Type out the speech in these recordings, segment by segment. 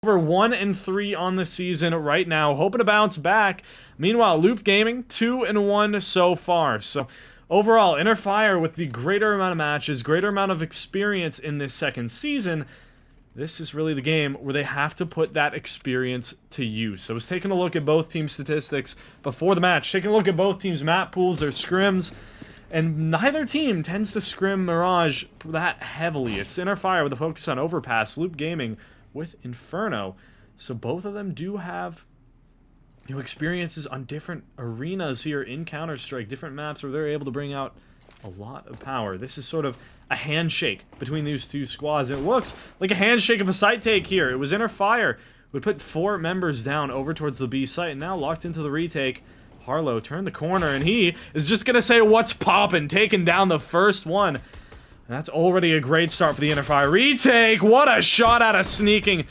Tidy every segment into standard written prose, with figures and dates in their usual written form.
Over 1-3 on the season right now, hoping to bounce back. Meanwhile, Loop Gaming 2-1 so far. So overall, Inner Fire with the greater amount of matches, greater amount of experience in this second season. This is really the game where they have to put that experience to use. I was taking a look at both team statistics before the match, taking a look at both teams' map pools, their scrims, and neither team tends to scrim Mirage that heavily. It's Inner Fire with a focus on Overpass, Loop Gaming with Inferno. So both of them do have experiences on different arenas here in Counter-Strike, different maps where they're able to bring out a lot of power. This is sort of a handshake between these two squads. It looks like a handshake of a site take here. It was Inner Fire who put 4 members down over towards the B site, and now locked into the retake. Harlow turned the corner, and he is just gonna say what's poppin', taking down the first one. And that's already a great start for the Inner Fire. Retake! What a shot out of sneaking.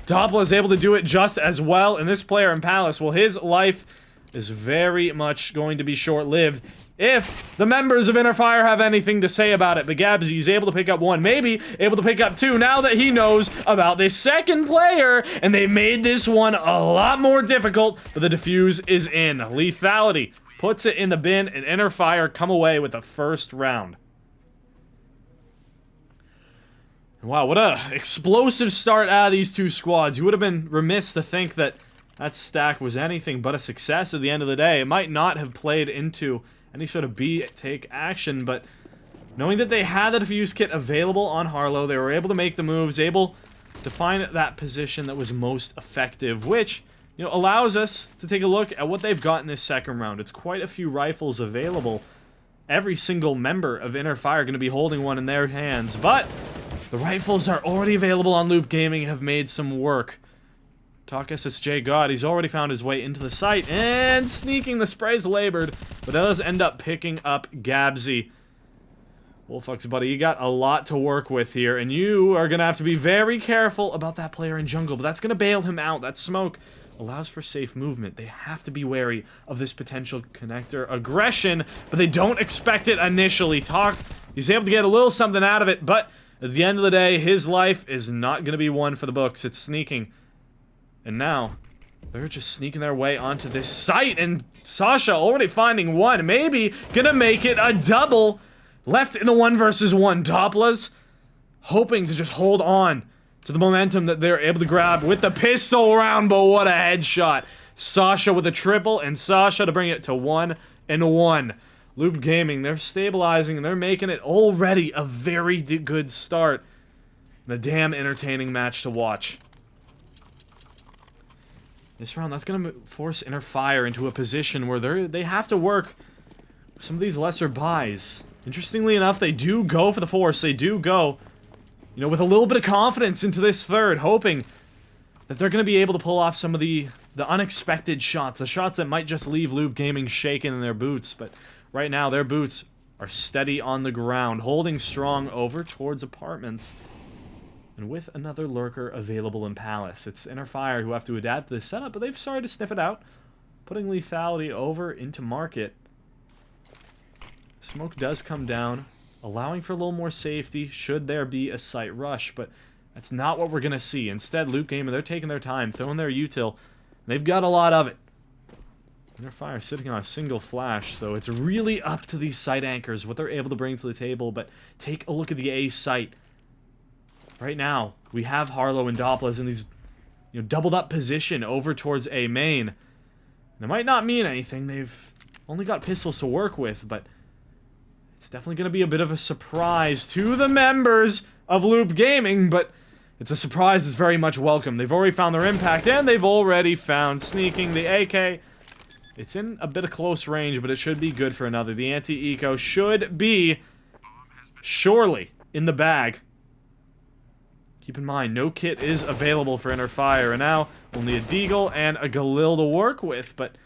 Doppler is able to do it just as well, and this player in Palace, well, his life is very much going to be short-lived if the members of Inner Fire have anything to say about it. But Gabsy is able to pick up 1, maybe able to pick up 2 now that he knows about this second player, and they made this one a lot more difficult, but the defuse is in. Lethality puts it in the bin, and Inner Fire come away with the first round. Wow, what a explosive start out of these two squads. You would have been remiss to think that that stack was anything but a success at the end of the day. It might not have played into any sort of B-take action, but knowing that they had the defuse kit available on Harlow, they were able to make the moves, able to find that position that was most effective, which, allows us to take a look at what they've got in this second round. It's quite a few rifles available. Every single member of Inner Fire going to be holding one in their hands, but the rifles are already available on Loop Gaming, have made some work. Talk SSJ God, he's already found his way into the site, and sneaking, the spray's labored, but does end up picking up Gabsy. Wolfucks, buddy, you got a lot to work with here, and you are going to have to be very careful about that player in jungle, but that's going to bail him out. That smoke allows for safe movement. They have to be wary of this potential connector aggression, but they don't expect it initially. Talk, he's able to get a little something out of it, but at the end of the day, his life is not going to be one for the books. It's sneaking. And now, they're just sneaking their way onto this site, and Sasha already finding 1, maybe gonna make it a double. Left in the 1 versus 1. Doppler's hoping to just hold on to the momentum that they're able to grab with the pistol round, but what a headshot. Sasha with a triple, and Sasha to bring it to 1-1. Loop Gaming, they're stabilizing, and they're making it already a very good start. And a damn entertaining match to watch. This round, that's going to force Inner Fire into a position where they have to work some of these lesser buys. Interestingly enough, they do go for the force. They do go, with a little bit of confidence into this third, hoping that they're going to be able to pull off some of the unexpected shots. The shots that might just leave Loop Gaming shaken in their boots. But right now, their boots are steady on the ground, holding strong over towards apartments. And with another lurker available in Palace, it's Inner Fire who have to adapt to this setup, but they've started to sniff it out, putting lethality over into market. Smoke does come down, allowing for a little more safety should there be a site rush, but that's not what we're going to see. Instead, Loop Gaming, they're taking their time, throwing their util, and they've got a lot of it. Inner Fire sitting on a single flash, so it's really up to these site anchors, what they're able to bring to the table, but take a look at the A site. Right now, we have Harlow and Doppler in these, doubled up position over towards A main. And it might not mean anything, they've only got pistols to work with, but it's definitely going to be a bit of a surprise to the members of Loop Gaming, but it's a surprise that's very much welcome. They've already found their impact, and they've already found sneaking the AK. It's in a bit of close range, but it should be good for another. The anti-eco should be surely in the bag. Keep in mind, no kit is available for Inner Fire, and now only a Deagle and a Galil to work with, but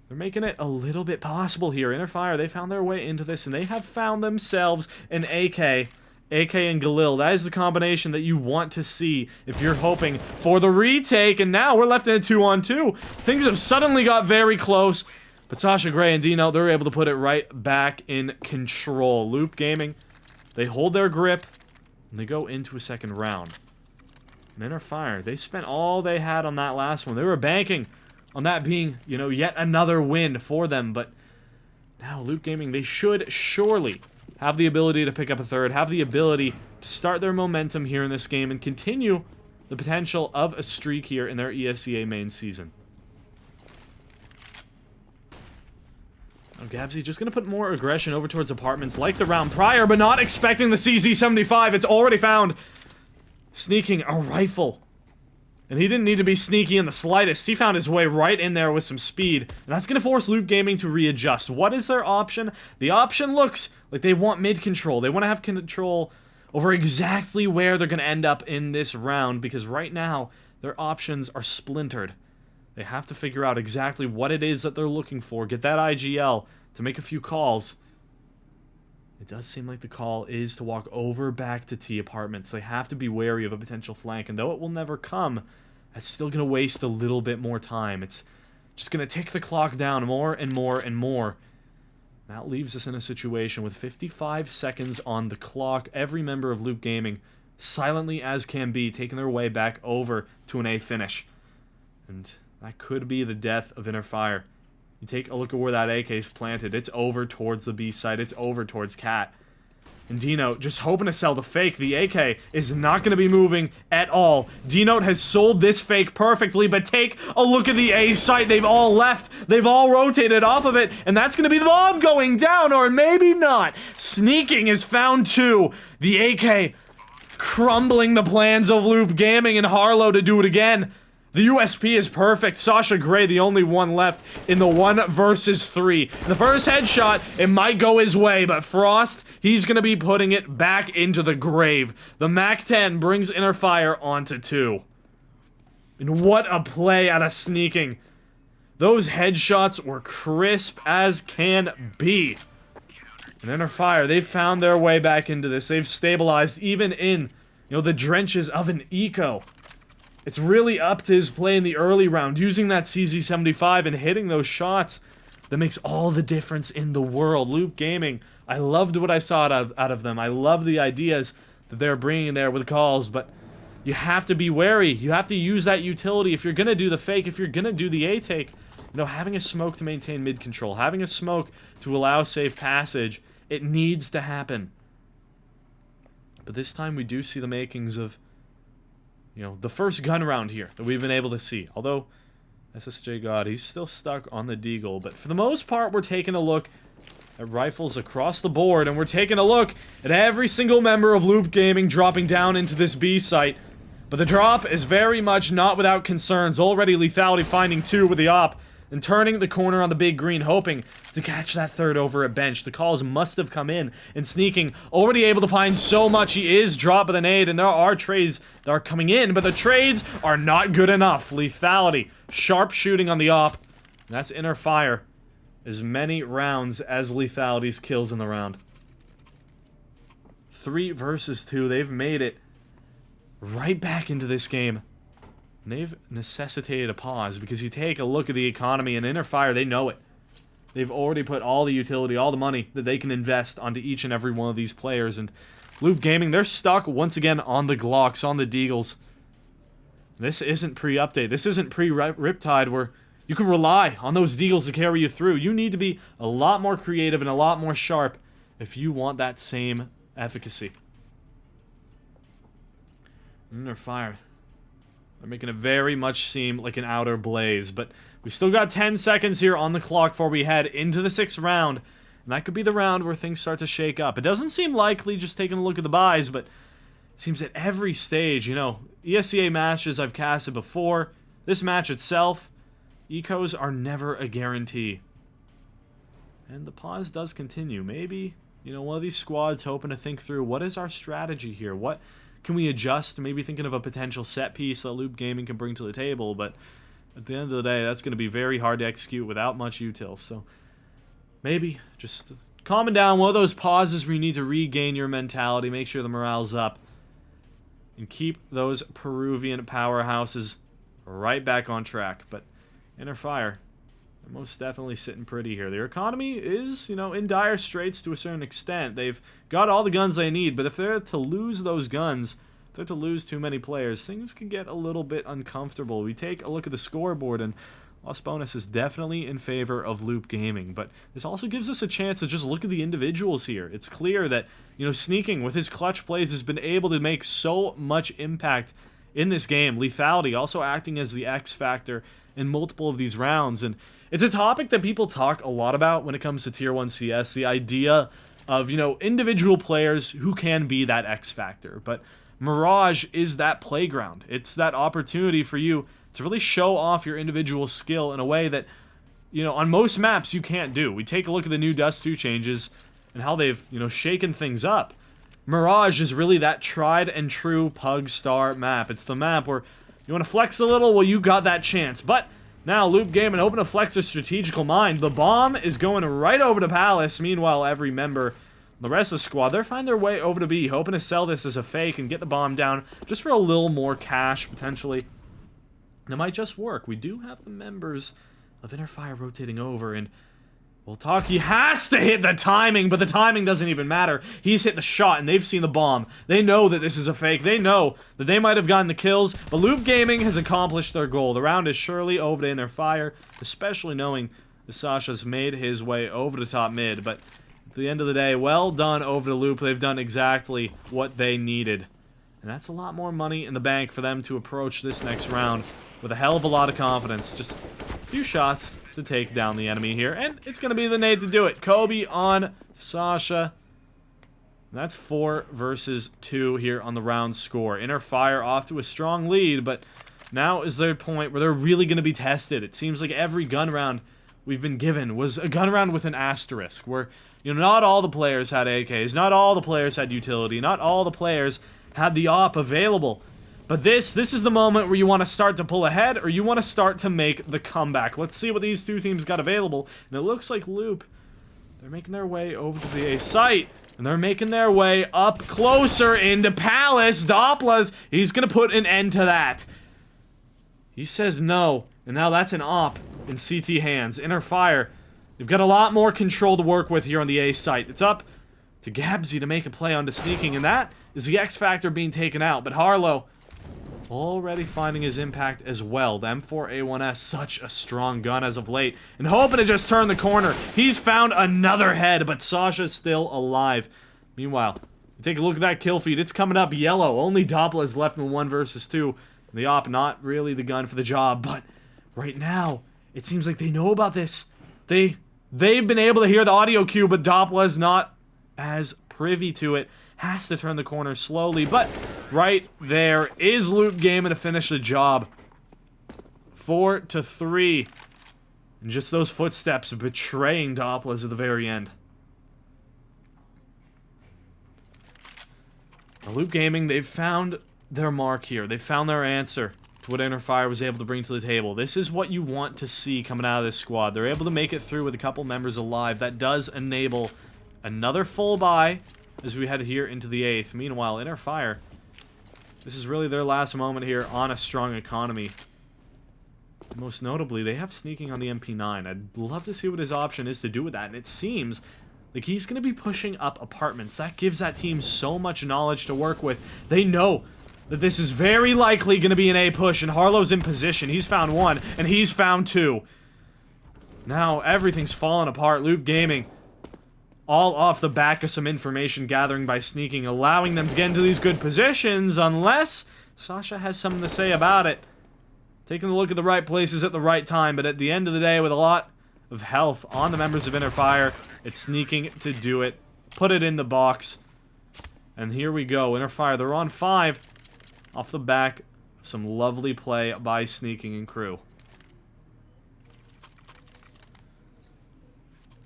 they're making it a little bit possible here. Inner Fire, they found their way into this, and they have found themselves an AK. AK and Galil, that is the combination that you want to see if you're hoping for the retake, and now we're left in a 2-on-2. Things have suddenly got very close, but Sasha Gray and Dino, they're able to put it right back in control. Loop Gaming, they hold their grip, and they go into a second round. Men are fire. They spent all they had on that last one. They were banking on that being, you know, yet another win for them. But now Loop Gaming, they should surely have the ability to pick up a third, have the ability to start their momentum here in this game and continue the potential of a streak here in their ESEA main season. Now Gabsy just going to put more aggression over towards apartments like the round prior, but not expecting the CZ75. It's already found. Sneaking a rifle. And he didn't need to be sneaky in the slightest. He found his way right in there with some speed. And that's going to force Loop Gaming to readjust. What is their option? The option looks like they want mid control. They want to have control over exactly where they're going to end up in this round. Because right now, their options are splintered. They have to figure out exactly what it is that they're looking for. Get that IGL to make a few calls. It does seem like the call is to walk over back to T apartments. They have to be wary of a potential flank, and though it will never come, that's still going to waste a little bit more time. It's just going to tick the clock down more and more and more. That leaves us in a situation with 55 seconds on the clock. Every member of Loop Gaming, silently as can be, taking their way back over to an A finish. And that could be the death of Inner Fire. You take a look at where that AK is planted. It's over towards the B site. It's over towards Cat. And D-Note just hoping to sell the fake. The AK is not going to be moving at all. D-Note has sold this fake perfectly, but take a look at the A site. They've all left. They've all rotated off of it, and that's going to be the bomb going down, or maybe not. Sneaking is found too. The AK crumbling the plans of Loop Gaming and Harlow to do it again. The USP is perfect. Sasha Gray, the only one left in the 1 versus 3. The first headshot, it might go his way, but Frost, he's going to be putting it back into the grave. The MAC-10 brings Inner Fire onto 2. And what a play out of Sneaking. Those headshots were crisp as can be. And Inner Fire, they've found their way back into this. They've stabilized even in, you know, the drenches of an eco. It's really up to his play in the early round, using that CZ75 and hitting those shots that makes all the difference in the world. Loop Gaming, I loved what I saw out of them. I love the ideas that they're bringing there with calls, but you have to be wary. You have to use that utility if you're going to do the fake, if you're going to do the A-take. You know, having a smoke to maintain mid-control, having a smoke to allow safe passage, it needs to happen. But this time we do see the makings of, you know, the first gun round here that we've been able to see. Although, SSJ God, he's still stuck on the Deagle. But for the most part, we're taking a look at rifles across the board. And we're taking a look at every single member of Loop Gaming dropping down into this B site. But the drop is very much not without concerns. Already Lethality finding 2 with the op. And turning the corner on the big green, hoping to catch that third over at bench. The calls must have come in. And Sneaking, already able to find so much. He is dropping the nade, and there are trades that are coming in, but the trades are not good enough. Lethality, sharp shooting on the op. That's Inner Fire. As many rounds as Lethality's kills in the round. 3 versus 2. They've made it right back into this game. And they've necessitated a pause, because you take a look at the economy, and Inner Fire, they know it. They've already put all the utility, all the money that they can invest onto each and every one of these players, and Loop Gaming, they're stuck once again on the Glocks, on the Deagles. This isn't pre-update. This isn't pre-Riptide, where you can rely on those Deagles to carry you through. You need to be a lot more creative and a lot more sharp if you want that same efficacy. Inner Fire, they're making it very much seem like an outer blaze, but we still got 10 seconds here on the clock before we head into the 6th round, and that could be the round where things start to shake up. It doesn't seem likely just taking a look at the buys, but it seems at every stage, you know, ESEA matches I've casted before, this match itself, ecos are never a guarantee. And the pause does continue. Maybe, you know, one of these squads hoping to think through, what is our strategy here? What can we adjust? Maybe thinking of a potential set piece that Loop Gaming can bring to the table, but at the end of the day, that's going to be very hard to execute without much util. So maybe just calming down, one of those pauses where you need to regain your mentality, make sure the morale's up, and keep those Peruvian powerhouses right back on track. But Inner Fire, they're most definitely sitting pretty here. Their economy is, you know, in dire straits to a certain extent. They've got all the guns they need, but if they're to lose those guns, start to lose too many players, things can get a little bit uncomfortable. We take a look at the scoreboard, and loss bonus is definitely in favor of Loop Gaming, but this also gives us a chance to just look at the individuals here. It's clear that, you know, Sneaking with his clutch plays has been able to make so much impact in this game. Lethality also acting as the X factor in multiple of these rounds, and it's a topic that people talk a lot about when it comes to Tier 1 CS, the idea of, you know, individual players who can be that X factor. But Mirage is that playground. It's that opportunity for you to really show off your individual skill in a way that, you know, on most maps you can't do. We take a look at the new Dust 2 changes and how they've, you know, shaken things up. Mirage is really that tried and true Pug Star map. It's the map where you want to flex a little, well, you got that chance. But now Loop Gaming hoping to flex their strategical mind. The bomb is going right over to Palace. Meanwhile, every member, the rest of the squad, they're finding their way over to B, hoping to sell this as a fake and get the bomb down just for a little more cash, potentially. And it might just work. We do have the members of Inner Fire rotating over, and well, Taki has to hit the timing, but the timing doesn't even matter. He's hit the shot, and they've seen the bomb. They know that this is a fake. They know that they might have gotten the kills, but Loop Gaming has accomplished their goal. The round is surely over to Inner Fire, especially knowing that Sasha's made his way over to top mid. But at the end of the day, well done over to Loop. They've done exactly what they needed. And that's a lot more money in the bank for them to approach this next round with a hell of a lot of confidence. Just a few shots to take down the enemy here, and it's going to be the nade to do it. Kobe on Sasha. That's 4 versus 2 here on the round score. Inner Fire off to a strong lead, but now is their point where they're really going to be tested. It seems like every gun round we've been given was a gun round with an asterisk, where, you know, not all the players had AKs, not all the players had utility, not all the players had the AWP available. But this is the moment where you want to start to pull ahead, or you want to start to make the comeback. Let's see what these two teams got available. And it looks like Loop, they're making their way over to the A site, and they're making their way up closer into Palace. Dopplas, he's going to put an end to that. He says no, and now that's an AWP in CT hands. Inner Fire, they've got a lot more control to work with here on the A site. It's up to Gabsy to make a play onto Sneaking, and that is the X Factor being taken out. But Harlow already finding his impact as well. The M4A1S, such a strong gun as of late, and hoping to just turn the corner. He's found another head, but Sasha's still alive. Meanwhile, take a look at that kill feed. It's coming up yellow. Only Doppler is left in 1 versus 2. The AWP, not really the gun for the job, but right now, it seems like they know about this. They've been able to hear the audio cue, but Doppler's not as privy to it. Has to turn the corner slowly, but right there is Loop Gaming to finish the job. 4-3. And just those footsteps betraying Doppler at the very end. Now, Loop Gaming, they've found their mark here. They found their answer to what Inner Fire was able to bring to the table. This is what you want to see coming out of this squad. They're able to make it through with a couple members alive. That does enable another full buy as we head here into the 8th. Meanwhile, Inner Fire, this is really their last moment here on a strong economy. Most notably, they have Sneaking on the MP9. I'd love to see what his option is to do with that, and it seems like he's going to be pushing up apartments. That gives that team so much knowledge to work with. They know that this is very likely going to be an A push, and Harlow's in position. He's found 1, and he's found 2. Now, everything's falling apart. Loop Gaming, all off the back of some information gathering by Sneaking, allowing them to get into these good positions, unless Sasha has something to say about it. Taking a look at the right places at the right time, but at the end of the day, with a lot of health on the members of Inner Fire, it's Sneaking to do it. Put it in the box. And here we go. Inner Fire, they're on 5. Off the back of some lovely play by Sneaking and crew.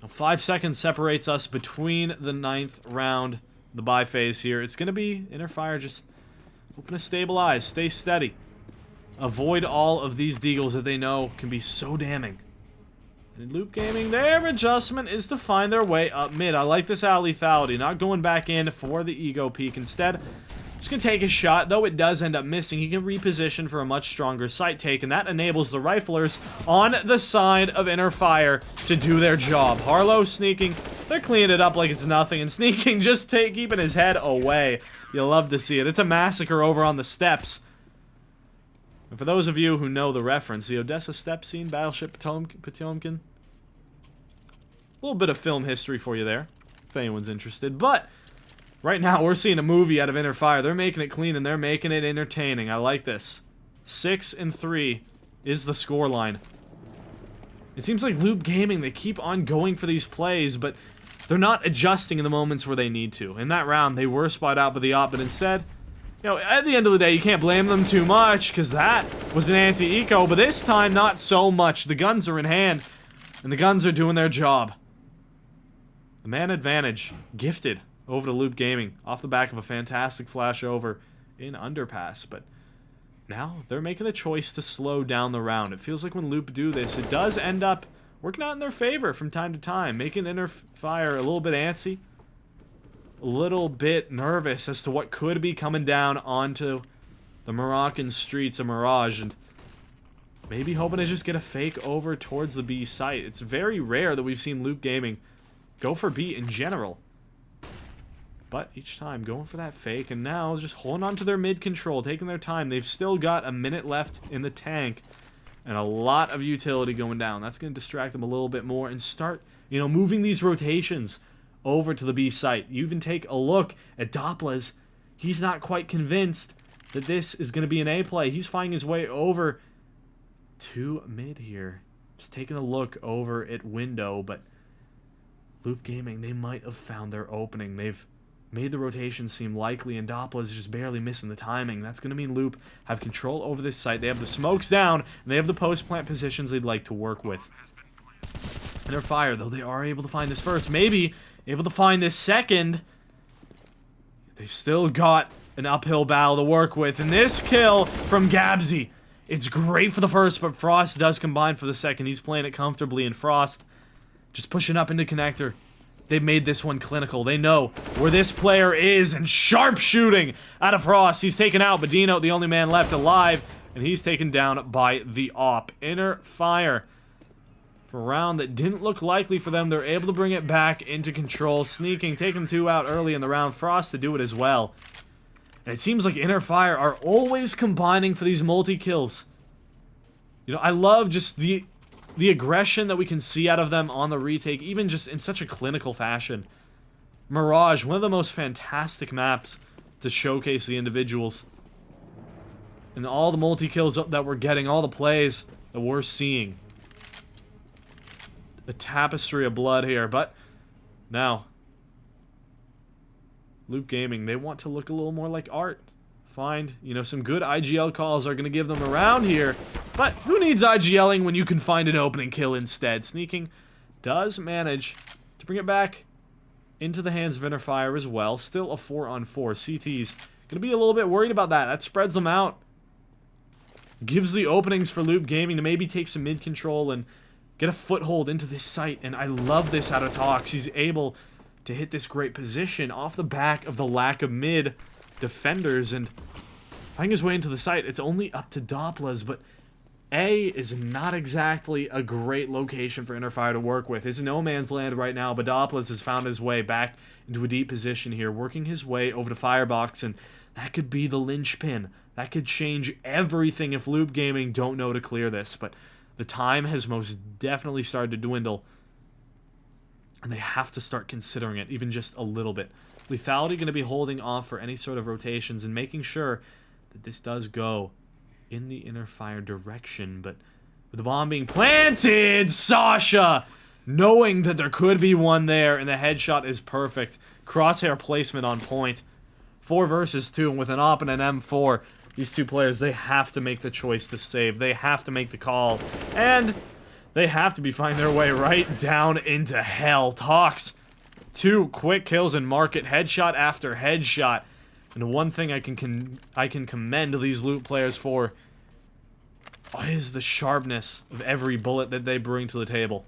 Now, 5 seconds separates us between the 9th round, the buy phase here. It's going to be Inner Fire just hoping to stabilize, stay steady. Avoid all of these deagles that they know can be so damning. And Loop Gaming, their adjustment is to find their way up mid. I like this out lethality, not going back in for the ego peak. Instead, just going to take a shot, though it does end up missing. He can reposition for a much stronger sight take, and that enables the riflers on the side of Inner Fire to do their job. Harlow Sneaking, They're cleaning it up like it's nothing, and Sneaking just keeping his head away. You'll love to see it. It's a massacre over on the steps. And for those of you who know the reference, the Odessa step scene, Battleship Potemkin. A little bit of film history for you there, if anyone's interested. But right now, we're seeing a movie out of Inner Fire. They're making it clean, and they're making it entertaining. I like this. 6-3 is the scoreline. It seems like Loop Gaming, they keep on going for these plays, but they're not adjusting in the moments where they need to. In that round, they were spot out by the op, but instead, you know, at the end of the day, you can't blame them too much, because that was an anti-eco, but this time, not so much. The guns are in hand, and the guns are doing their job. The man advantage, gifted over to Loop Gaming, off the back of a fantastic flash over in Underpass, but now they're making a choice to slow down the round. It feels like when Loop do this, it does end up working out in their favor from time to time, making Inner Fire a little bit antsy, a little bit nervous as to what could be coming down onto the Moroccan streets of Mirage, and maybe hoping to just get a fake over towards the B site. It's very rare that we've seen Loop Gaming go for B in general. But each time going for that fake, and now just holding on to their mid control, taking their time. They've still got a minute left in the tank, and a lot of utility going down. That's going to distract them a little bit more and start, you know, moving these rotations over to the B site. You even take a look at Doppler's. He's not quite convinced that this is going to be an A play. He's finding his way over to mid here. Just taking a look over at window, but Loop Gaming, they might have found their opening. They've made the rotation seem likely, and Doppler's just barely missing the timing. That's going to mean Loop have control over this site. They have the smokes down, and they have the post-plant positions they'd like to work with. Inner Fire, though, they are able to find this first. Maybe able to find this second. They've still got an uphill battle to work with, and this kill from Gabsy. It's great for the first, but Frost does combine for the second. He's playing it comfortably, and Frost just pushing up into connector. They've made this one clinical. They know where this player is, and sharp shooting out of Frost. He's taken out, but Dino, the only man left alive, and he's taken down by the op. Inner Fire. For a round that didn't look likely for them, they're able to bring it back into control. Sneaking, taking 2 out early in the round. Frost to do it as well. And it seems like Inner Fire are always combining for these multi-kills. You know, I love just the aggression that we can see out of them on the retake, even just in such a clinical fashion. Mirage, one of the most fantastic maps to showcase the individuals. And all the multi-kills that we're getting, all the plays that we're seeing. A tapestry of blood here, but now Loop Gaming, they want to look a little more like art. Find, you know, some good IGL calls are going to give them around here. But who needs IGLing when you can find an opening kill instead? Sneaking does manage to bring it back into the hands of Inner Fire as well. Still a 4-on-4. CT's going to be a little bit worried about that. That spreads them out. Gives the openings for Loop Gaming to maybe take some mid control and get a foothold into this site. And I love this out of Tox. He's able to hit this great position off the back of the lack of mid defenders and finding his way into the site. It's only up to Doppler's, but A is not exactly a great location for Inner Fire to work with. It's no man's land right now, but Doppler's has found his way back into a deep position here, working his way over to Firebox, and that could be the linchpin. That could change everything if Loop Gaming don't know to clear this, but the time has most definitely started to dwindle, and they have to start considering it, even just a little bit. Lethality going to be holding off for any sort of rotations and making sure that this does go in the Inner Fire direction, but with the bomb being planted, Sasha, knowing that there could be one there, and the headshot is perfect. Crosshair placement on point. 4 versus 2, and with an op and an M4, these two players, they have to make the choice to save. They have to make the call, and they have to be finding their way right down into hell. Tox, 2 quick kills and market, headshot after headshot. And one thing I can commend these Loot players for is the sharpness of every bullet that they bring to the table.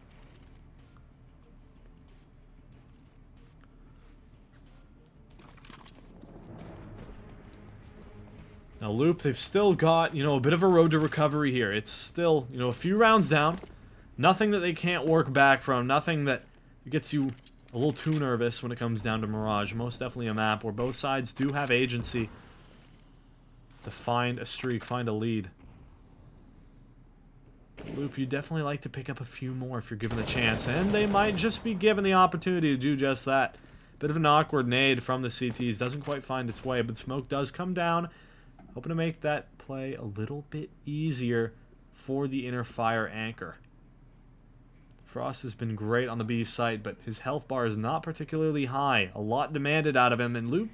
Now Loop, they've still got, you know, a bit of a road to recovery here. It's still, you know, a few rounds down. Nothing that they can't work back from. Nothing that gets you a little too nervous when it comes down to Mirage. Most definitely a map where both sides do have agency to find a streak, find a lead. Loop, you definitely like to pick up a few more if you're given the chance, and they might just be given the opportunity to do just that. Bit of an awkward nade from the CTs, doesn't quite find its way, but the smoke does come down. Hoping to make that play a little bit easier for the inner fire anchor. Frost has been great on the B site, but his health bar is not particularly high. A lot demanded out of him, and Loop,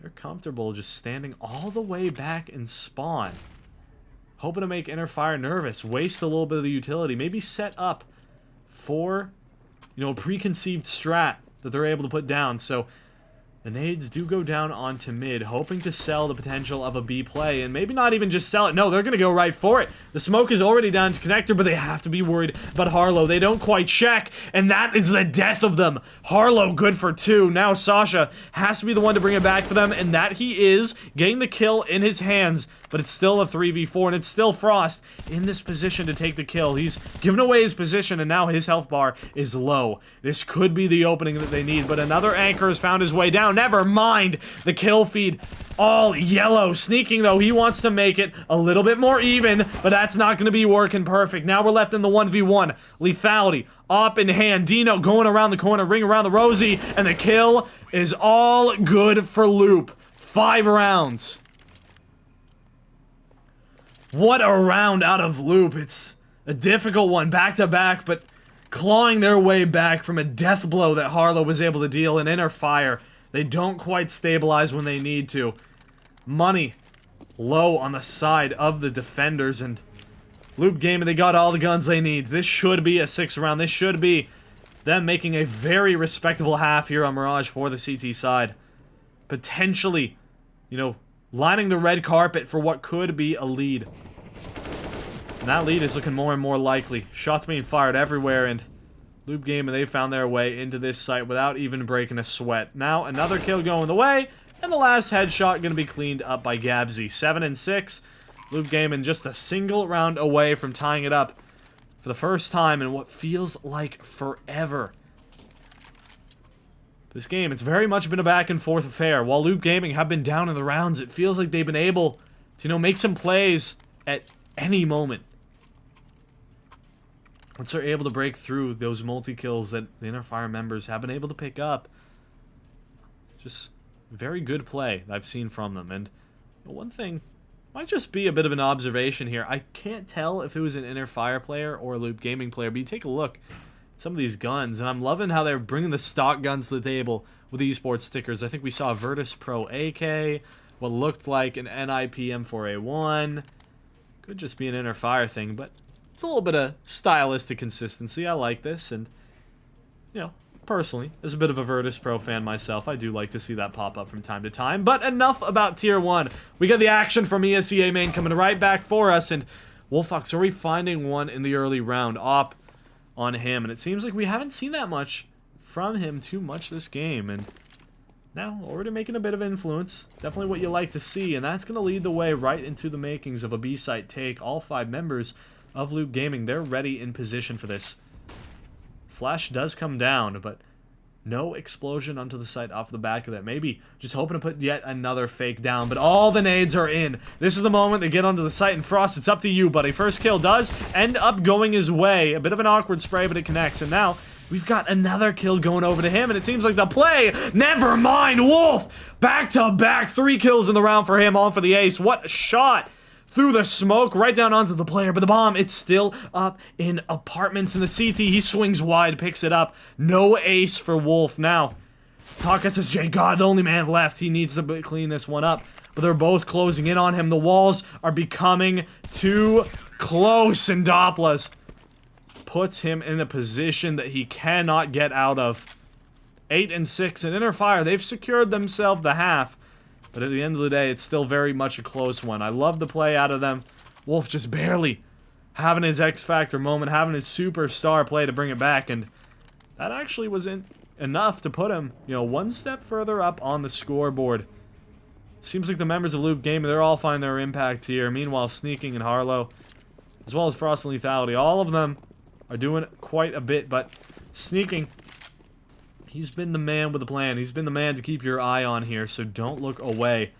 they're comfortable just standing all the way back in spawn. Hoping to make inner fire nervous, waste a little bit of the utility, maybe set up for, you know, a preconceived strat that they're able to put down. So the nades do go down onto mid, hoping to sell the potential of a B play, and maybe not even just sell it. No, they're going to go right for it. The smoke is already down to connector, but they have to be worried about Harlow. They don't quite check, and that is the death of them. Harlow good for 2. Now Sasha has to be the one to bring it back for them, and that he is, getting the kill in his hands. But it's still a 3v4, and it's still Frost in this position to take the kill. He's given away his position, and now his health bar is low. This could be the opening that they need, but another anchor has found his way down. Never mind the kill feed. All yellow. Sneaking, though, he wants to make it a little bit more even, but that's not going to be working perfect. Now we're left in the 1v1. Lethality up in hand. Dino going around the corner, ring around the Rosie, and the kill is all good for Loop. 5 rounds. What a round out of Loop. It's a difficult one, back-to-back, but clawing their way back from a death blow that Harlow was able to deal in inner fire. They don't quite stabilize when they need to. Money low on the side of the defenders, and Loop Gaming, they got all the guns they need. This should be a 6 round. This should be them making a very respectable half here on Mirage for the CT side. Potentially, you know, lining the red carpet for what could be a lead. And that lead is looking more and more likely. Shots being fired everywhere, and Loop Gaming, they found their way into this site without even breaking a sweat. Now, another kill going the way, and the last headshot going to be cleaned up by Gabsy. 7 and 6. Loop Gaming just a single round away from tying it up for the first time in what feels like forever. This game, it's very much been a back and forth affair. While Loop Gaming have been down in the rounds, it feels like they've been able to, you know, make some plays at any moment. Once they're able to break through those multi-kills that the Inner Fire members have been able to pick up, just very good play that I've seen from them. And one thing might just be a bit of an observation here. I can't tell if it was an Inner Fire player or a Loop Gaming player, but you take a look at some of these guns, and I'm loving how they're bringing the stock guns to the table with the Esports stickers. I think we saw a Virtus Pro AK, what looked like an NIP M4A1. Could just be an Inner Fire thing, but it's a little bit of stylistic consistency. I like this, and, you know, personally, as a bit of a Virtus Pro fan myself, I do like to see that pop up from time to time. But enough about Tier 1. We got the action from ESEA main coming right back for us, and Wolfox already finding one in the early round. Op on him, and it seems like we haven't seen that much from him too much this game, and now already making a bit of influence. Definitely what you like to see, and that's going to lead the way right into the makings of a B-site take. All 5 members of Loop Gaming, they're ready in position for this. Flash does come down, but no explosion onto the site off the back of that. Maybe just hoping to put yet another fake down, but all the nades are in. This is the moment they get onto the site, and Frost, it's up to you, buddy. First kill does end up going his way. A bit of an awkward spray, but it connects, and now we've got another kill going over to him, and it seems like the play, never mind, Wolf! Back-to-back, 3 kills in the round for him, on for the ace. What a shot! Through the smoke, right down onto the player, but the bomb, it's still up in apartments in the CT. He swings wide, picks it up. No ace for Wolf. Now, Taka says, Jay, God, the only man left. He needs to clean this one up, but they're both closing in on him. The walls are becoming too close, and Doppler puts him in a position that he cannot get out of. 8 and 6, and Inner Fire, they've secured themselves the half. But at the end of the day, it's still very much a close one. I love the play out of them. Wolf just barely having his X-Factor moment, having his superstar play to bring it back, and that actually wasn't enough to put him, you know, one step further up on the scoreboard. Seems like the members of Loop Gaming, they're all finding their impact here. Meanwhile, Sneaking and Harlow, as well as Frost and Lethality, all of them are doing quite a bit, but Sneaking, He's been the man with the plan. He's been the man to keep your eye on here, so don't look away.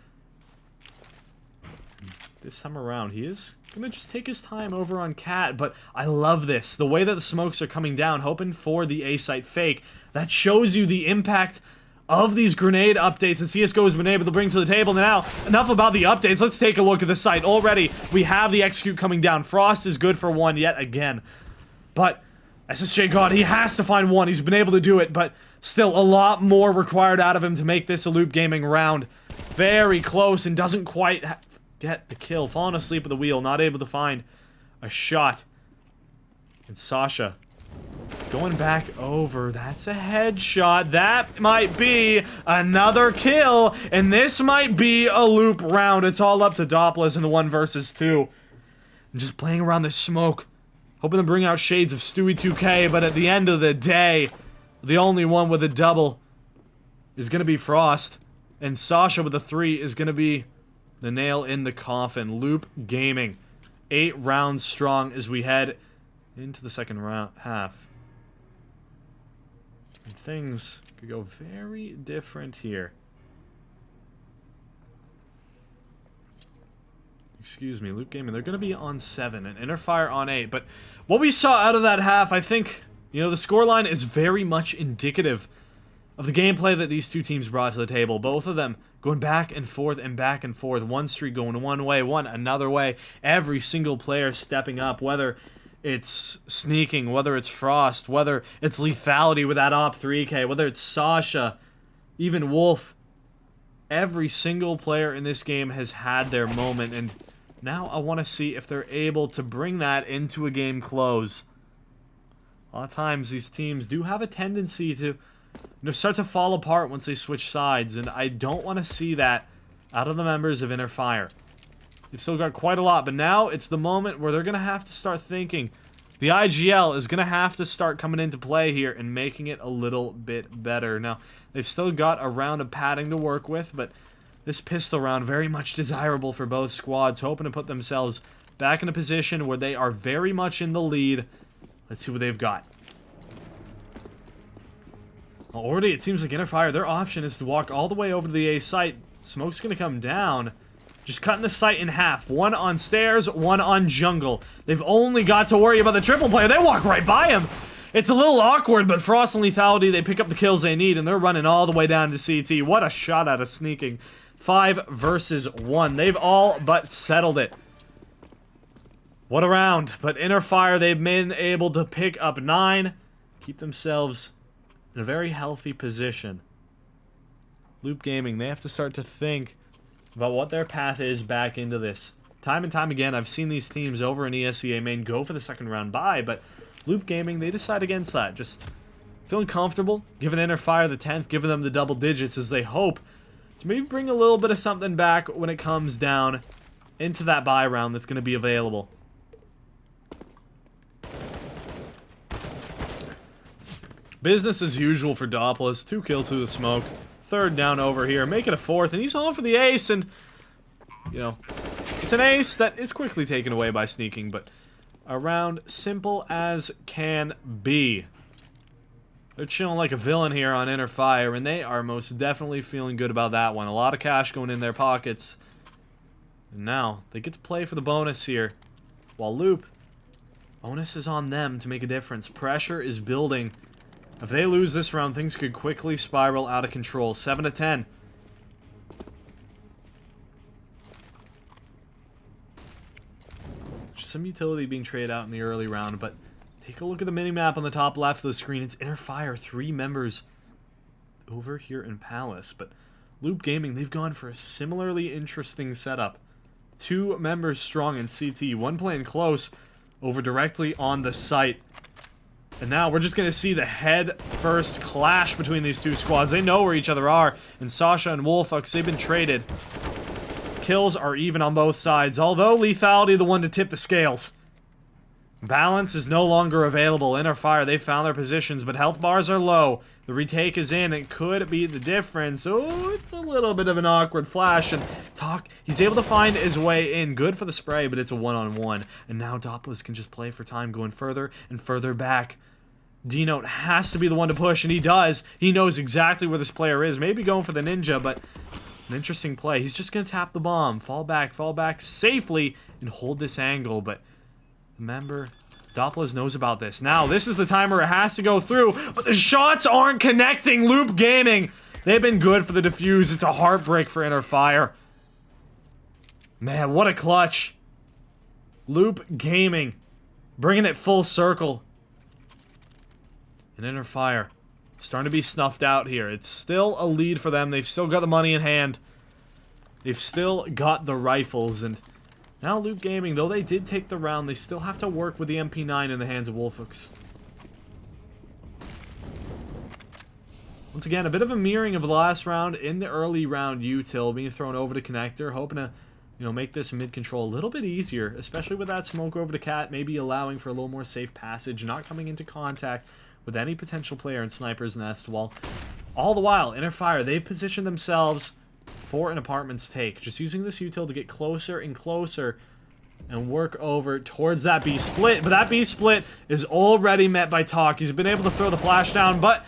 This time around, he is gonna just take his time over on Cat, but I love this. The way that the smokes are coming down, hoping for the A-site fake. That shows you the impact of these grenade updates that CSGO has been able to bring to the table. Now, enough about the updates. Let's take a look at the site. Already, we have the execute coming down. Frost is good for one yet again. But SSJ God, he has to find one. He's been able to do it, but still a lot more required out of him to make this a Loop Gaming round. Very close and doesn't quite get the kill. Falling asleep at the wheel, not able to find a shot. And Sasha going back over. That's a headshot. That might be another kill, and this might be a loop round. It's all up to Doppler in the 1 versus 2. And just playing around this smoke, hoping to bring out shades of Stewie 2K, but at the end of the day, the only one with a double is going to be Frost, and Sasha with a 3 is going to be the nail in the coffin. Loop Gaming, 8 rounds strong as we head into the second half. And things could go very different here. Excuse me, Loop Gaming, they're going to be on 7 and Interfire on 8. But what we saw out of that half, I think, you know, the scoreline is very much indicative of the gameplay that these two teams brought to the table. Both of them going back and forth and back and forth. One streak going one way, one another way. Every single player stepping up, whether it's sneaking, whether it's Frost, whether it's lethality with that op 3K, whether it's Sasha, even Wolf. Every single player in this game has had their moment, and now I want to see if they're able to bring that into a game close. A lot of times these teams do have a tendency to start to fall apart once they switch sides, and I don't want to see that out of the members of Inner Fire. They've still got quite a lot, but now it's the moment where they're going to have to start thinking. The IGL is going to have to start coming into play here and making it a little bit better. Now, they've still got a round of padding to work with, but this pistol round very much desirable for both squads, hoping to put themselves back in a position where they are very much in the lead. Let's see what they've got. Already, it seems like Inner Fire, their option is to walk all the way over to the A site. Smoke's going to come down. Just cutting the site in half. One on stairs, one on jungle. They've only got to worry about the triple player. They walk right by him. It's a little awkward, but Frost and lethality, they pick up the kills they need, and they're running all the way down to CT. What a shot out of sneaking. 5 versus 1. They've all but settled it. What a round. But Inner Fire, they've been able to pick up 9. Keep themselves in a very healthy position. Loop Gaming, they have to start to think about what their path is back into this. Time and time again, I've seen these teams over in ESEA main go for the second round bye, but Loop Gaming, they decide against that. Just feeling comfortable, giving Inner Fire the 10th, giving them the double digits as they hope to maybe bring a little bit of something back when it comes down into that bye round that's going to be available. Business as usual for Doppler. 2 kills through the smoke. 3rd down over here. Make it a 4th, and he's home for the ace, and, you know, it's an ace that is quickly taken away by sneaking, but a round simple as can be. They're chilling like a villain here on Inner Fire, and they are most definitely feeling good about that one. A lot of cash going in their pockets. And now, they get to play for the bonus here. While Loop, bonus is on them to make a difference. Pressure is building. If they lose this round, things could quickly spiral out of control. 7 to 10. Some utility being traded out in the early round, but take a look at the minimap on the top left of the screen. It's Inner Fire, 3 members over here in Palace, but Loop Gaming, they've gone for a similarly interesting setup. 2 members strong in CT, 1 playing close over directly on the site. And now we're just going to see the head-first clash between these two squads. They know where each other are, and Sasha and Wolf, because they've been traded. Kills are even on both sides, although lethality the one to tip the scales. Balance is no longer available. Inner Fire, they found their positions, but health bars are low. The retake is in. It could be the difference. Oh, it's a little bit of an awkward flash, and he's able to find his way in. Good for the spray, but it's a one-on-one. And now Doppler can just play for time, going further and further back. D-Note has to be the one to push, and he does. He knows exactly where this player is. Maybe going for the ninja, but an interesting play. He's just going to tap the bomb. Fall back safely, and hold this angle. But remember, Doppler knows about this. Now, this is the time where it has to go through, but the shots aren't connecting. Loop Gaming, they've been good for the defuse. It's a heartbreak for Inner Fire. Man, what a clutch. Loop Gaming, bringing it full circle. And Inner Fire starting to be snuffed out here. It's still a lead for them. They've still got the money in hand. They've still got the rifles, and now Loop Gaming, though they did take the round, they still have to work with the MP9 in the hands of Wolfix. Once again, a bit of a mirroring of the last round in the early round. Util being thrown over to Connector, hoping to, make this mid-control a little bit easier, especially with that smoke over to Cat, maybe allowing for a little more safe passage, not coming into contact with any potential player in Sniper's Nest, while all the while, Inner Fire, they've positioned themselves for an apartment's take, just using this util to get closer and closer and work over towards that B split. But that B split is already met by Talk. He's been able to throw the flash down, but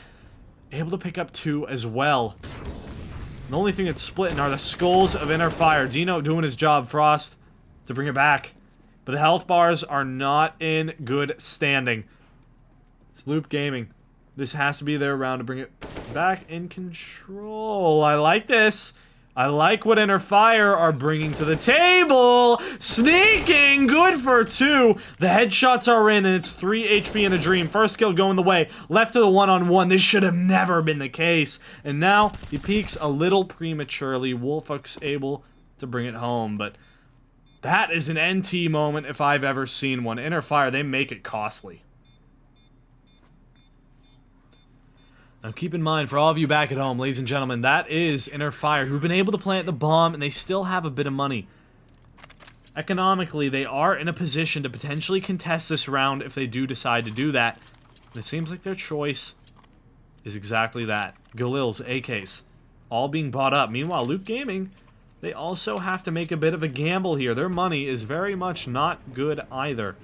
able to pick up 2 as well. The only thing that's splitting are the skulls of Inner Fire. Dino doing his job, Frost, to bring it back. But the health bars are not in good standing. It's Loop Gaming. This has to be their round to bring it back in control. I like this. I like what Inner Fire are bringing to the table. Sneaking, good for 2. The headshots are in, and it's 3 HP in a dream. First kill going the way. Left to the one-on-one. This should have never been the case. And now he peaks a little prematurely. Wolfux able to bring it home, but that is an NT moment if I've ever seen one. Inner Fire, they make it costly. Now keep in mind, for all of you back at home, ladies and gentlemen, that is Inner Fire, who've been able to plant the bomb, and they still have a bit of money. Economically, they are in a position to potentially contest this round if they do decide to do that. And it seems like their choice is exactly that. Galil's, AKs, all being bought up. Meanwhile, Loop Gaming, they also have to make a bit of a gamble here. Their money is very much not good either.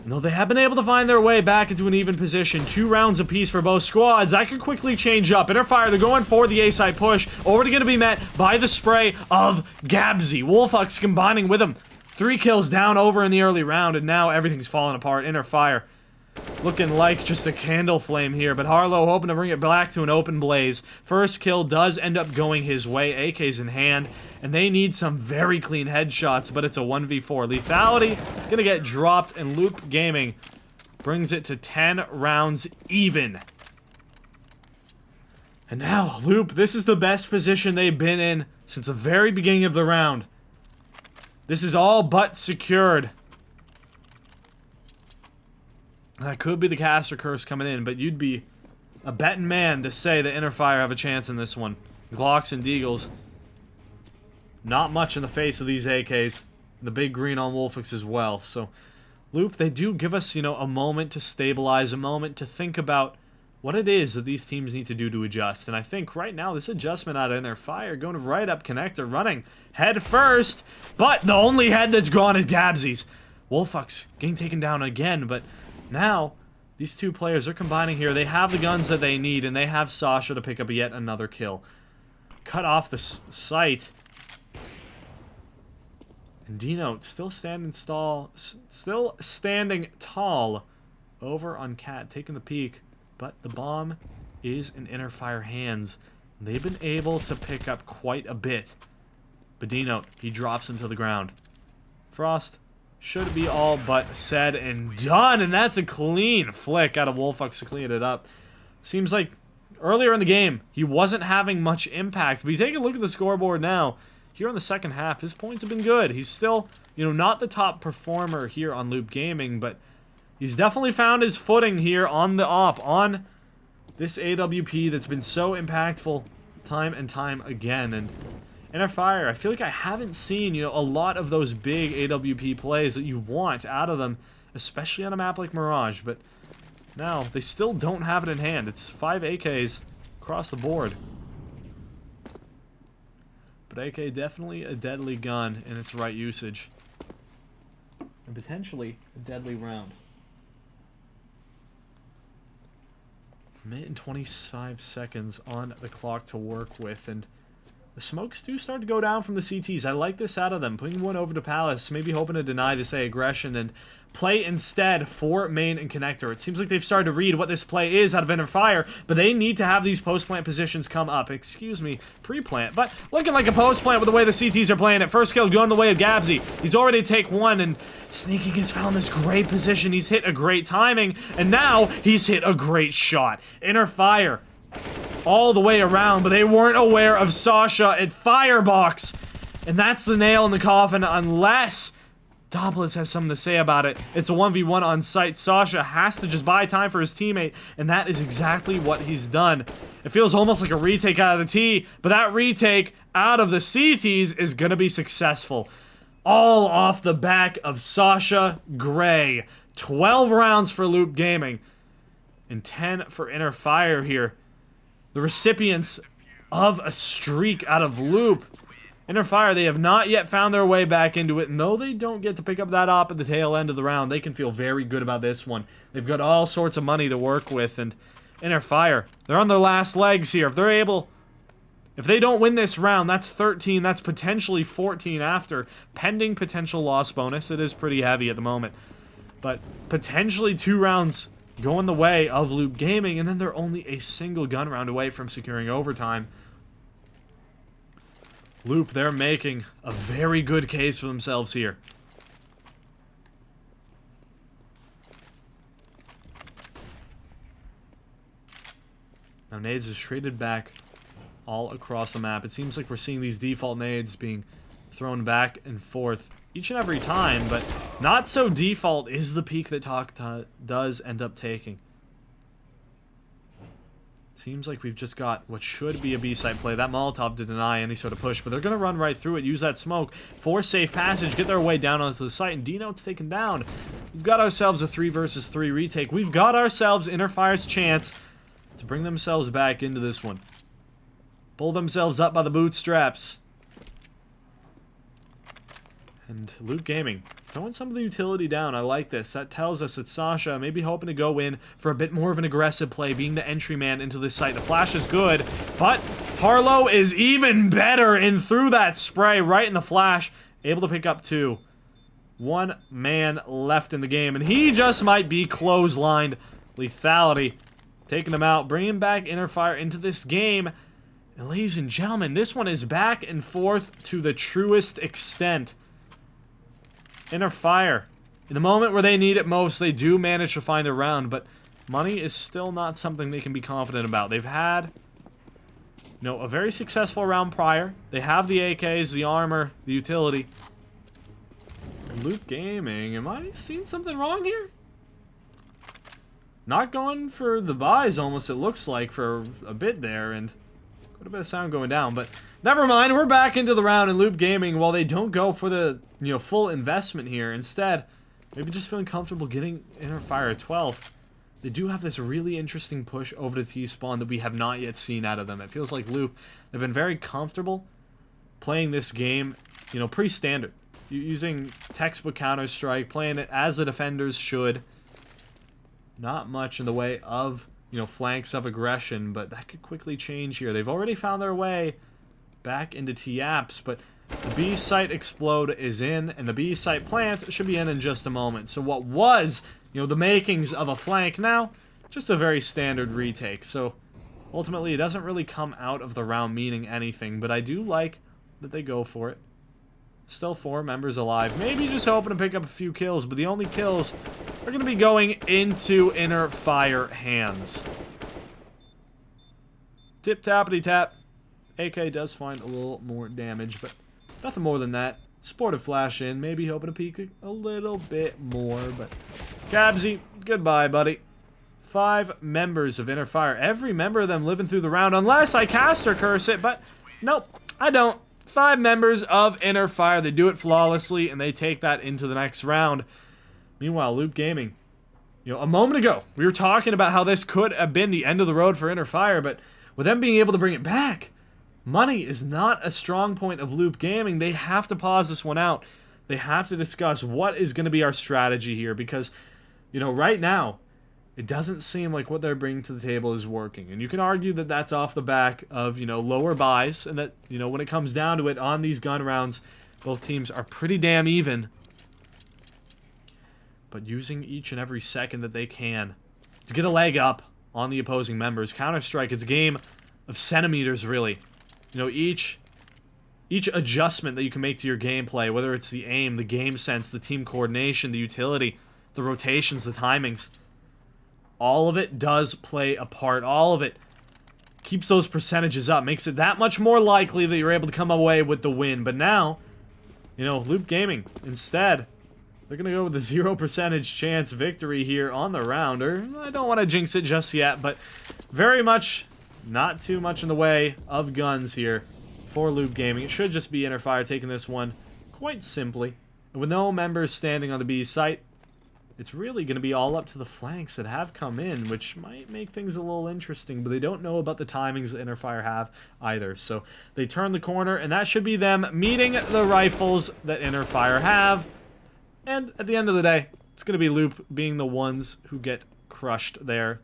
No, they have been able to find their way back into an even position. 2 rounds apiece for both squads. That could quickly change up. Inner Fire, they're going for the A-side push. Already going to be met by the spray of Gabsy. Wolfux combining with him. 3 kills down over in the early round, and now everything's falling apart. Inner Fire looking like just a candle flame here, but Harlow hoping to bring it back to an open blaze. First kill does end up going his way. AK's in hand, and they need some very clean headshots, but it's a 1v4. Lethality gonna get dropped, and Loop Gaming brings it to 10 rounds even. And now, Loop, this is the best position they've been in since the very beginning of the round. This is all but secured. That could be the caster curse coming in, but you'd be a betting man to say that Inner Fire have a chance in this one. Glocks and Deagles. Not much in the face of these AKs. The big green on Wolfix as well. So, Loop, they do give us, a moment to stabilize, a moment to think about what it is that these teams need to do to adjust. And I think right now, this adjustment out of Inner Fire, going right up connector, running head first, but the only head that's gone is Gabsy's. Wolfux getting taken down again, but now, these 2 players are combining here. They have the guns that they need, and they have Sasha to pick up yet another kill. Cut off the sight. And D-Note still standing tall over on Cat, taking the peek. But the bomb is in Inner Fire hands. They've been able to pick up quite a bit. But D-Note, he drops him to the ground. Frost should be all but said and done, and that's a clean flick out of Wolfux to clean it up. Seems like earlier in the game, he wasn't having much impact, but you take a look at the scoreboard now. Here in the second half, his points have been good. He's still, not the top performer here on Loop Gaming, but he's definitely found his footing here on the on this AWP that's been so impactful time and time again. And Inner Fire, I feel like I haven't seen, a lot of those big AWP plays that you want out of them, especially on a map like Mirage, but now they still don't have it in hand. It's 5 AKs across the board. But AK definitely a deadly gun in its right usage. And potentially a deadly round. minute and 25 seconds on the clock to work with, and the smokes do start to go down from the CTs. I like this out of them. Putting one over to Palace, maybe hoping to deny this aggression and play instead for main and connector. It seems like they've started to read what this play is out of Inner Fire, but they need to have these post-plant positions come up. Excuse me, pre-plant. But looking like a post-plant with the way the CTs are playing it. First kill going the way of Gabsy. He's already take one, and Sneaking has found this great position. He's hit a great timing, and now he's hit a great shot. Inner Fire all the way around, but they weren't aware of Sasha at Firebox. And that's the nail in the coffin, unless Doublet has something to say about it. It's a 1v1 on site. Sasha has to just buy time for his teammate, and that is exactly what he's done. It feels almost like a retake out of the T, but that retake out of the CTs is gonna be successful. All off the back of Sasha Gray. 12 rounds for Loop Gaming, and 10 for Inner Fire here. The recipients of a streak out of Loop. Inner Fire, they have not yet found their way back into it, and though they don't get to pick up that op at the tail end of the round, they can feel very good about this one. They've got all sorts of money to work with, and Inner Fire, they're on their last legs here. If they don't win this round, that's 13, that's potentially 14 after, pending potential loss bonus. It is pretty heavy at the moment, but potentially 2 rounds going the way of Loop Gaming, and then they're only a single gun round away from securing overtime. Loop, they're making a very good case for themselves here. Now nades is traded back all across the map. It seems like we're seeing these default nades being thrown back and forth each and every time, but not so default is the peak that Takta does end up taking. Seems like we've just got what should be a B-side play. That Molotov to deny any sort of push, but they're going to run right through it, use that smoke for safe passage, get their way down onto the site, and D-Note's taken down. We've got ourselves a 3 versus 3 retake. We've got ourselves Inner Fire's chance to bring themselves back into this one. Pull themselves up by the bootstraps. And Loop Gaming, throwing some of the utility down. I like this. That tells us that Sasha may be hoping to go in for a bit more of an aggressive play, being the entry man into this site. The flash is good, but Harlow is even better in through that spray right in the flash. Able to pick up 2. 1 man left in the game, and he just might be clotheslined. Lethality taking him out, bringing back Inner Fire into this game. And ladies and gentlemen, this one is back and forth to the truest extent. Inner Fire, in the moment where they need it most, they do manage to find a round, but money is still not something they can be confident about. They've had, a very successful round prior. They have the AKs, the armor, the utility. And Loop Gaming, am I seeing something wrong here? Not going for the buys almost, it looks like, for a bit there, and quite a bit of sound going down, but never mind, we're back into the round, and Loop Gaming, while they don't go for the, full investment here, instead, maybe just feeling comfortable getting Inner Fire at 12th, they do have this really interesting push over to T-Spawn that we have not yet seen out of them. It feels like Loop, they've been very comfortable playing this game, pretty standard. Using textbook Counter-Strike, playing it as the defenders should. Not much in the way of flanks of aggression, but that could quickly change here. They've already found their way back into T-Apps, but the B-site explode is in, and the B-site plant should be in just a moment. So what was, the makings of a flank now, just a very standard retake. So ultimately, it doesn't really come out of the round meaning anything, but I do like that they go for it. Still 4 members alive. Maybe just hoping to pick up a few kills, but the only kills are going to be going into Inner Fire hands. Tip-tappity-tap. AK does find a little more damage, but nothing more than that. Sportive flash in, maybe hoping to peek a little bit more, but Gabsy, goodbye, buddy. 5 members of Inner Fire. Every member of them living through the round, unless I cast or curse it, but nope, I don't. 5 members of Inner Fire. They do it flawlessly, and they take that into the next round. Meanwhile, Loop Gaming, a moment ago, we were talking about how this could have been the end of the road for Inner Fire, but with them being able to bring it back, money is not a strong point of Loop Gaming. They have to pause this one out. They have to discuss what is going to be our strategy here, because, right now, it doesn't seem like what they're bringing to the table is working. And you can argue that that's off the back of, lower buys, and that, when it comes down to it on these gun rounds, both teams are pretty damn even. But using each and every second that they can to get a leg up on the opposing members. Counter-Strike is a game of centimeters, really. Each adjustment that you can make to your gameplay, whether it's the aim, the game sense, the team coordination, the utility, the rotations, the timings, all of it does play a part. All of it keeps those percentages up, makes it that much more likely that you're able to come away with the win. But now, Loop Gaming, instead, they're going to go with the 0% chance victory here on the round. Or, I don't want to jinx it just yet, but very much, not too much in the way of guns here for Loop Gaming. It should just be InnerFire taking this one quite simply. And with no members standing on the B site, it's really going to be all up to the flanks that have come in, which might make things a little interesting, but they don't know about the timings that InnerFire have either. So they turn the corner, and that should be them meeting the rifles that InnerFire have. And at the end of the day, it's going to be Loop being the ones who get crushed there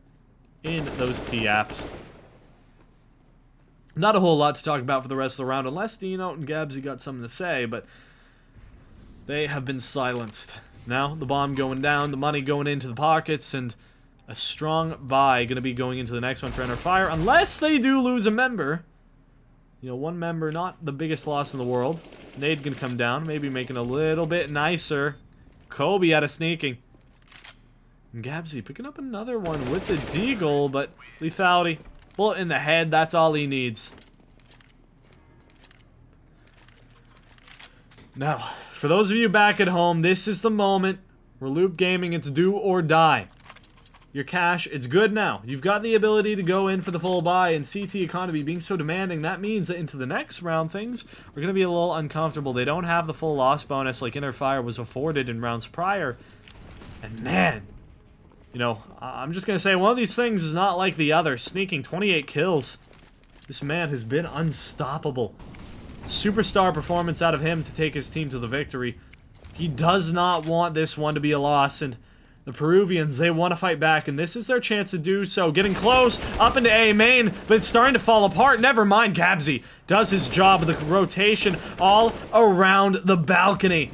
in those T-apps. Not a whole lot to talk about for the rest of the round, unless Dino and Gabsy got something to say, but they have been silenced. Now, the bomb going down, the money going into the pockets, and a strong buy going to be going into the next one for InnerFire, unless they do lose a member. One member, not the biggest loss in the world. Nade going to come down, maybe making a little bit nicer. Kobe out of sneaking. And Gabsy picking up another one with the deagle, but lethality. Bullet in the head, that's all he needs. Now, for those of you back at home, this is the moment where Loop Gaming, it's do or die. Your cash, it's good now. You've got the ability to go in for the full buy, and CT economy being so demanding, that means that into the next round, things are going to be a little uncomfortable. They don't have the full loss bonus like InnerFire was afforded in rounds prior. And man, I'm just going to say one of these things is not like the other. Sneaking 28 kills. This man has been unstoppable. Superstar performance out of him to take his team to the victory. He does not want this one to be a loss, and the Peruvians, they want to fight back, and this is their chance to do so. Getting close, up into A main, but it's starting to fall apart. Never mind, Gabsy does his job with the rotation all around the balcony.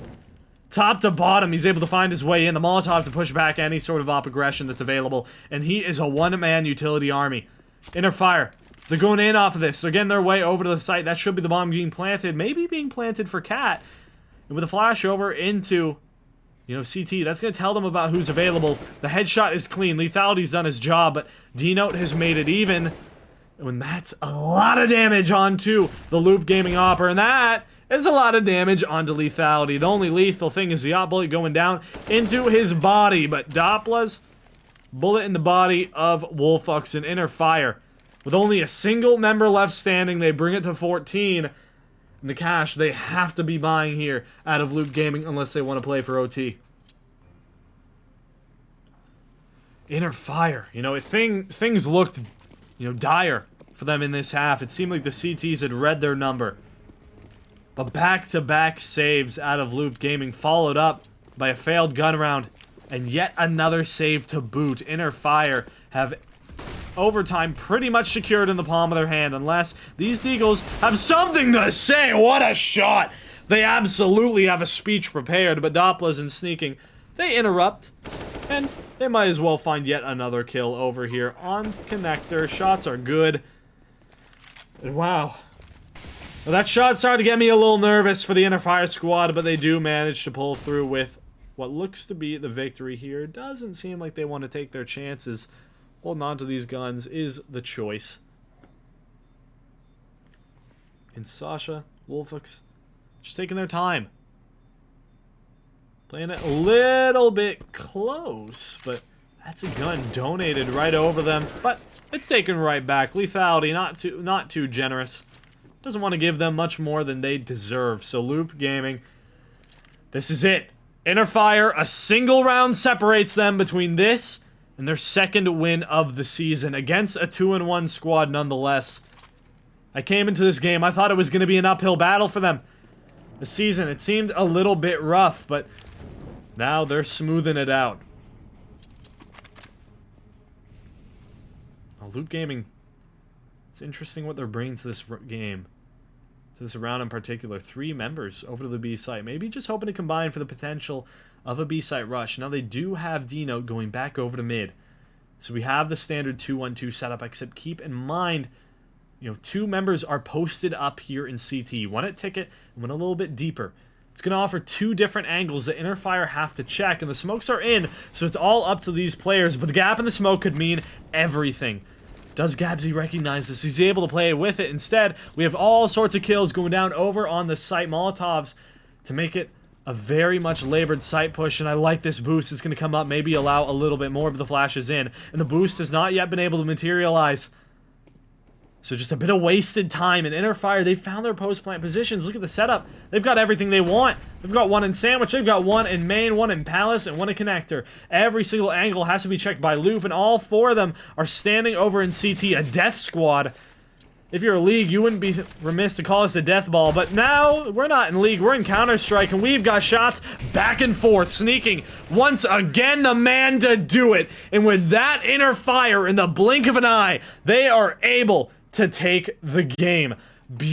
Top to bottom, he's able to find his way in. The Molotov to push back any sort of op aggression that's available, and he is a one-man utility army. InnerFire, they're going in off of this. They're getting their way over to the site. That should be the bomb being planted, maybe being planted for Cat. And with a flash over into CT, that's going to tell them about who's available. The headshot is clean. Lethality's done his job, but D-Note has made it even. And that's a lot of damage onto the Loop Gaming Opper, and that is a lot of damage onto Lethality. The only lethal thing is the op bullet going down into his body, but Doppla's bullet in the body of Wolfux and InnerFire. With only a single member left standing, they bring it to 14. And the cash they have to be buying here out of Loop Gaming unless they want to play for OT. InnerFire, things looked, dire for them in this half. It seemed like the CTs had read their number. But back-to-back saves out of Loop Gaming, followed up by a failed gun round, and yet another save to boot. InnerFire have overtime pretty much secured in the palm of their hand, unless these Deagles have something to say. What a shot! They absolutely have a speech prepared, but Doppla's and sneaking, they interrupt, and they might as well find yet another kill over here on Connector. Shots are good. And wow. Well, that shot started to get me a little nervous for the InnerFire squad, but they do manage to pull through with what looks to be the victory here. Doesn't seem like they want to take their chances. Holding on to these guns is the choice. And Sasha, Wolfux, just taking their time. Playing it a little bit close, but that's a gun donated right over them. But it's taken right back. Lethality, not too generous. Doesn't want to give them much more than they deserve. So Loop Gaming, this is it. InnerFire, a single round separates them between this and their second win of the season against a 2-1 squad nonetheless. I came into this game, I thought it was going to be an uphill battle for them. The season, it seemed a little bit rough, but now they're smoothing it out. Loop Gaming, it's interesting what they're bringing to this game. To this round in particular. 3 members over to the B site. Maybe just hoping to combine for the potential of a B site rush. Now they do have D-Note going back over to mid. So we have the standard 2-1-2 setup, except keep in mind, 2 members are posted up here in CT. One at ticket and one a little bit deeper. It's going to offer 2 different angles that Innerfire have to check, and the smokes are in, so it's all up to these players, but the gap in the smoke could mean everything. Does Gabsy recognize this? He's able to play with it. Instead, we have all sorts of kills going down over on the site. Molotovs to make it a very much labored site push, and I like this boost. It's going to come up, maybe allow a little bit more, but the flash is in, and the boost has not yet been able to materialize. So just a bit of wasted time, and Innerfire, they found their post-plant positions. Look at the setup. They've got everything they want. They've got one in Sandwich, they've got one in Main, one in Palace, and one in Connector. Every single angle has to be checked by Loop, and all 4 of them are standing over in CT, a death squad. If you're a League, you wouldn't be remiss to call us a death ball, but now we're not in League, we're in Counter-Strike, and we've got shots back and forth, sneaking once again the man to do it. And with that Innerfire in the blink of an eye, they are able to take the game.